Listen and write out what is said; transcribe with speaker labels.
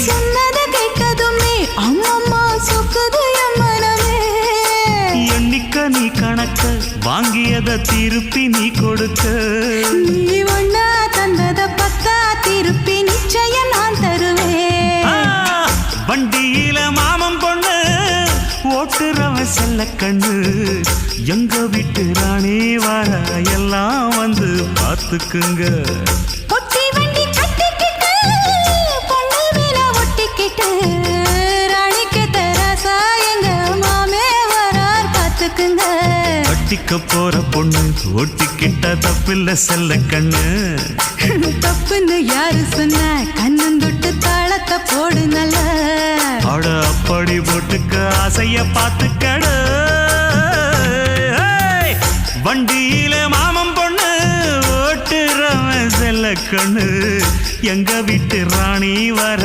Speaker 1: சொன்னத கேட்டதுமே அம்மம்மா சொக்குது என் மனமே.
Speaker 2: எண்ணிக்க நீ கணக்க வாங்கியத திருப்பி நீ கொடுக்க.
Speaker 1: நீ ஒன்னா தந்தத பத்தா திருப்பி நிச்சயம் நான் தருவேன்.
Speaker 2: வண்டியில மாமன் பொண்ணு ஓட்டுறவன் செல்ல கண்ணு. எங்க வீட்டு ராணி வர எல்லாம் வந்து பார்த்துக்குங்க.
Speaker 1: பொட்டி வண்டி கட்டிக்கிட்டு பொண்ணு மேல ஒட்டிக்கிட்டு ராணிக்கு தராசா எங்க மாமே வரார் பார்த்துக்குங்க.
Speaker 2: ஒட்டிக்க போற பொண்ணு ஒட்டிக்கிட்ட தப்பில்ல செல்ல கண்ணு.
Speaker 1: தப்புன்னு யாரு சொன்ன கண்ணந்தொட்டு தாளத்தை போடு நல்ல.
Speaker 2: அட அப்படி போட்டுக்க ஆசைய பார்த்து